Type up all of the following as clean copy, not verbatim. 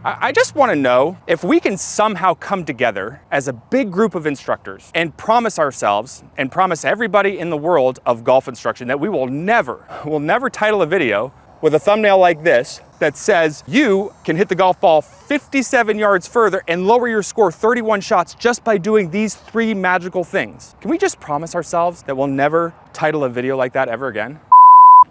I just want to know if we can somehow come together as a big group of instructors and promise ourselves and promise everybody in the world of golf instruction that we will never title a video with a thumbnail like this that says you can hit the golf ball 57 yards further and lower your score 31 shots just by doing these 3 magical things. Can we just promise ourselves that we'll never title a video like that ever again?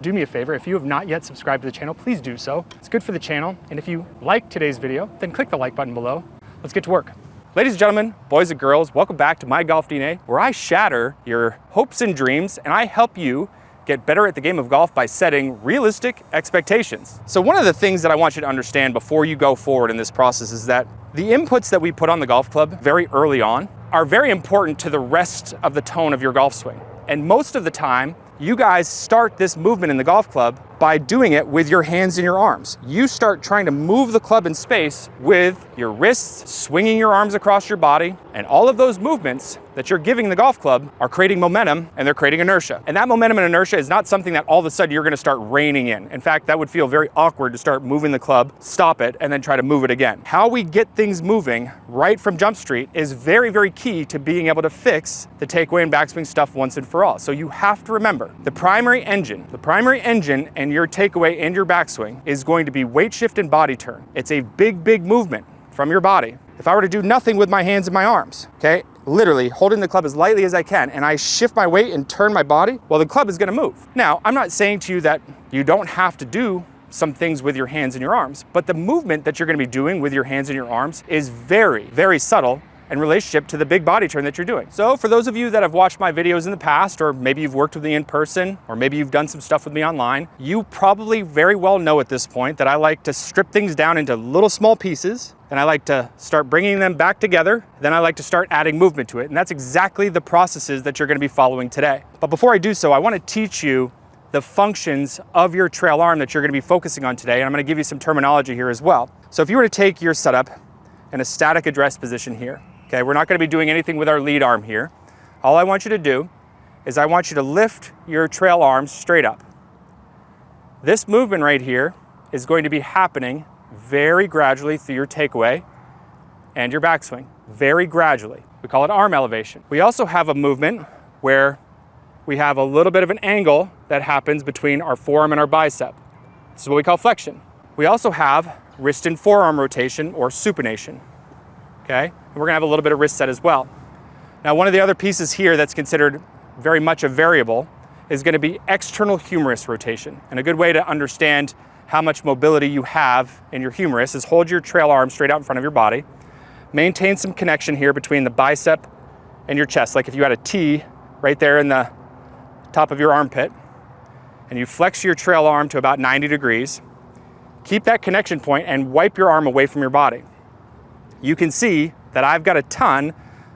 Do me a favor, if you have not yet subscribed to the channel, please do so. It's good for the channel. And if you like today's video, then click the like button below. Let's get to work. Ladies and gentlemen, boys and girls, welcome back to My Golf DNA, where I shatter your hopes and dreams and I help you get better at the game of golf by setting realistic expectations. So one of the things that I want you to understand before you go forward in this process is that the inputs that we put on the golf club very early on are very important to the rest of the tone of your golf swing. And most of the time, you guys start this movement in the golf club by doing it with your hands and your arms. You start trying to move the club in space with your wrists, swinging your arms across your body, and all of those movements that you're giving the golf club are creating momentum and they're creating inertia. And that momentum and inertia is not something that all of a sudden you're gonna start reining in. In fact, that would feel very awkward to start moving the club, stop it, and then try to move it again. How we get things moving right from Jump Street is very, very key to being able to fix the takeaway and backswing stuff once and for all. So you have to remember, the primary engine and your takeaway and your backswing is going to be weight shift and body turn. It's a big, big movement from your body. If I were to do nothing with my hands and my arms, okay, literally holding the club as lightly as I can, and I shift my weight and turn my body, well, the club is gonna move. Now, I'm not saying to you that you don't have to do some things with your hands and your arms, but the movement that you're gonna be doing with your hands and your arms is very, very subtle in relationship to the big body turn that you're doing. So for those of you that have watched my videos in the past, or maybe you've worked with me in person, or maybe you've done some stuff with me online, you probably very well know at this point that I like to strip things down into little small pieces, and I like to start bringing them back together, then I like to start adding movement to it. And that's exactly the processes that you're gonna be following today. But before I do so, I wanna teach you the functions of your trail arm that you're gonna be focusing on today, and I'm gonna give you some terminology here as well. So if you were to take your setup in a static address position here, okay, we're not gonna be doing anything with our lead arm here. All I want you to do is I want you to lift your trail arms straight up. This movement right here is going to be happening very gradually through your takeaway and your backswing, very gradually. We call it arm elevation. We also have a movement where we have a little bit of an angle that happens between our forearm and our bicep. This is what we call flexion. We also have wrist and forearm rotation or supination, okay? And we're gonna have a little bit of wrist set as well. Now, one of the other pieces here that's considered very much a variable is gonna be external humerus rotation. And a good way to understand how much mobility you have in your humerus is hold your trail arm straight out in front of your body, maintain some connection here between the bicep and your chest, like if you had a T right there in the top of your armpit, and you flex your trail arm to about 90 degrees, keep that connection point and wipe your arm away from your body. You can see that I've got a ton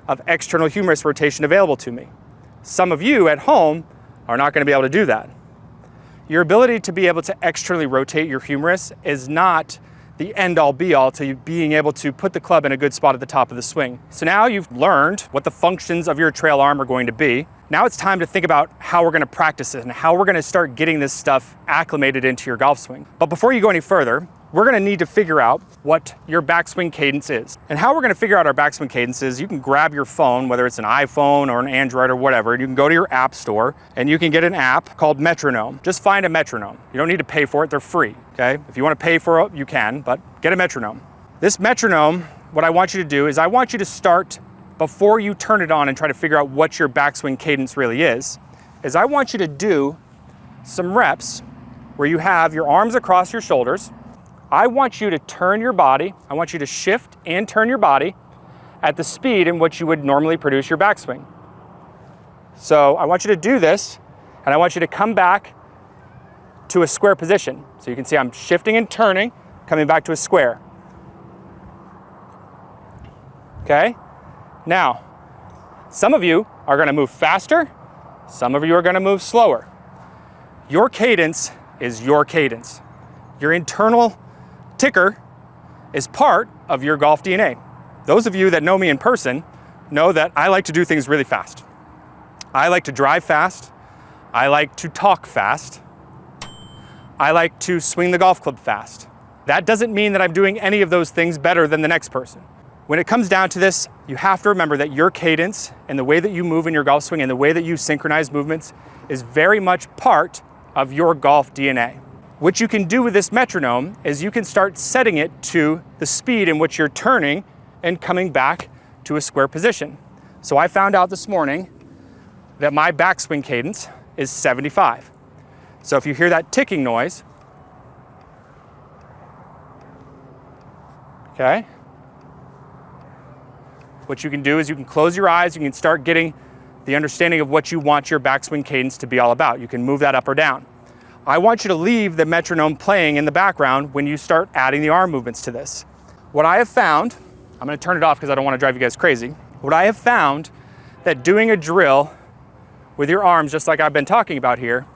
of external humerus rotation available to me. Some of you at home are not going to be able to do that. Your ability to be able to externally rotate your humerus is not the end-all be-all to being able to put the club in a good spot at the top of the swing. So now you've learned what the functions of your trail arm are going to be. Now it's time to think about how we're going to practice it and how we're going to start getting this stuff acclimated into your golf swing. But before you go any further, we're gonna need to figure out what your backswing cadence is. And how we're gonna figure out our backswing cadence is you can grab your phone, whether it's an iPhone or an Android or whatever, and you can go to your app store and you can get an app called Metronome. Just find a metronome. You don't need to pay for it, they're free, okay? If you wanna pay for it, you can, but get a metronome. This metronome, what I want you to do is I want you to start before you turn it on and try to figure out what your backswing cadence really is I want you to do some reps where you have your arms across your shoulders. I want you to turn your body, I want you to shift and turn your body at the speed in which you would normally produce your backswing. So I want you to do this, and I want you to come back to a square position. So you can see I'm shifting and turning, coming back to a square. Okay? Now, some of you are gonna move faster, some of you are gonna move slower. Your cadence is your cadence. Your internal ticker is part of your golf DNA. Those of you that know me in person know that I like to do things really fast. I like to drive fast. I like to talk fast. I like to swing the golf club fast. That doesn't mean that I'm doing any of those things better than the next person. When it comes down to this, you have to remember that your cadence and the way that you move in your golf swing and the way that you synchronize movements is very much part of your golf DNA. What you can do with this metronome is you can start setting it to the speed in which you're turning and coming back to a square position. So I found out this morning that my backswing cadence is 75. So if you hear that ticking noise, okay, what you can do is you can close your eyes, you can start getting the understanding of what you want your backswing cadence to be all about. You can move that up or down. I want you to leave the metronome playing in the background when you start adding the arm movements to this. What I have found, I'm gonna turn it off because I don't want to drive you guys crazy. What I have found that doing a drill with your arms, just like I've been talking about here,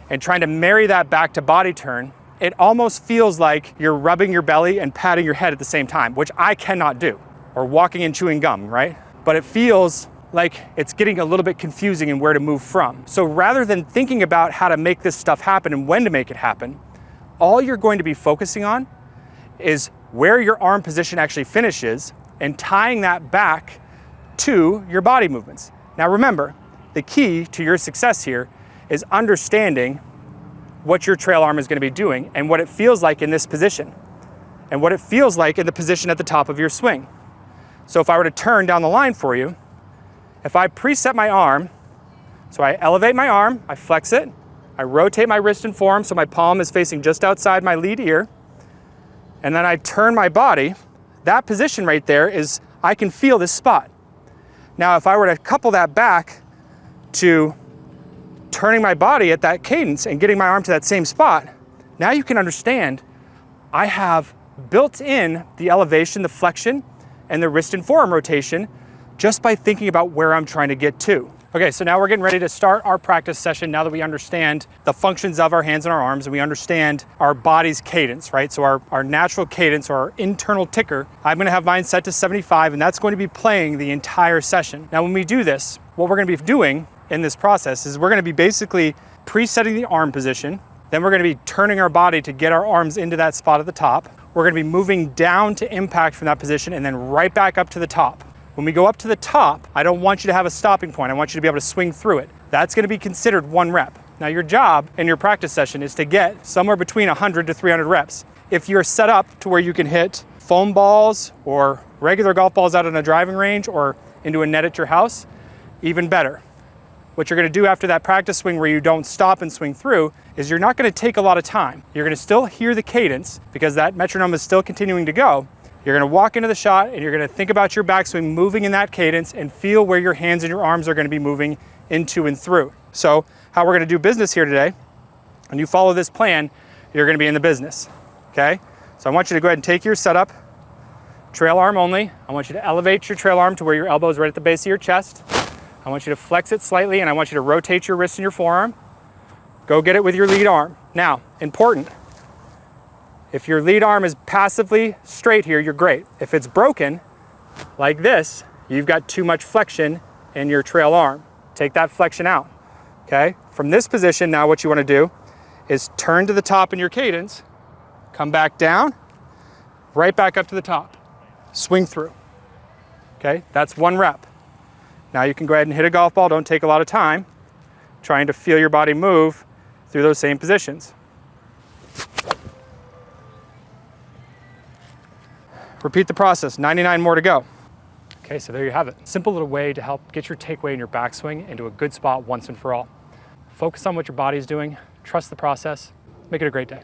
and trying to marry that back to body turn, it almost feels like you're rubbing your belly and patting your head at the same time, which I cannot do, or walking and chewing gum, right? But it feels like it's getting a little bit confusing in where to move from. So rather than thinking about how to make this stuff happen and when to make it happen, all you're going to be focusing on is where your arm position actually finishes and tying that back to your body movements. Now remember, the key to your success here is understanding what your trail arm is going to be doing and what it feels like in this position and what it feels like in the position at the top of your swing. So if I were to turn down the line for you, if I preset my arm, so I elevate my arm, I flex it, I rotate my wrist and forearm so my palm is facing just outside my lead ear, and then I turn my body, that position right there is, I can feel this spot. Now if I were to couple that back to turning my body at that cadence and getting my arm to that same spot, now you can understand I have built in the elevation, the flexion, and the wrist and forearm rotation just by thinking about where I'm trying to get to. Okay, so now we're getting ready to start our practice session now that we understand the functions of our hands and our arms and we understand our body's cadence, right? So our natural cadence or our internal ticker, I'm gonna have mine set to 75 and that's going to be playing the entire session. Now when we do this, what we're gonna be doing in this process is we're gonna be basically presetting the arm position, then we're gonna be turning our body to get our arms into that spot at the top. We're gonna be moving down to impact from that position and then right back up to the top. When we go up to the top, I don't want you to have a stopping point. I want you to be able to swing through it. That's gonna be considered 1 rep. Now your job in your practice session is to get somewhere between 100 to 300 reps. If you're set up to where you can hit foam balls or regular golf balls out on a driving range or into a net at your house, even better. What you're gonna do after that practice swing where you don't stop and swing through is you're not gonna take a lot of time. You're gonna still hear the cadence because that metronome is still continuing to go. You're gonna walk into the shot and you're gonna think about your backswing moving in that cadence and feel where your hands and your arms are gonna be moving into and through. So how we're gonna do business here today, and you follow this plan, you're gonna be in the business, okay? So I want you to go ahead and take your setup, trail arm only. I want you to elevate your trail arm to where your elbow is right at the base of your chest. I want you to flex it slightly and I want you to rotate your wrist and your forearm. Go get it with your lead arm. Now, important. If your lead arm is passively straight here, you're great. If it's broken, like this, you've got too much flexion in your trail arm. Take that flexion out, okay? From this position, now what you wanna do is turn to the top in your cadence, come back down, right back up to the top, swing through, okay? That's 1 rep. Now you can go ahead and hit a golf ball, don't take a lot of time, trying to feel your body move through those same positions. Repeat the process, 99 more to go. Okay, so there you have it. Simple little way to help get your takeaway in your backswing into a good spot once and for all. Focus on what your body's doing, trust the process, make it a great day.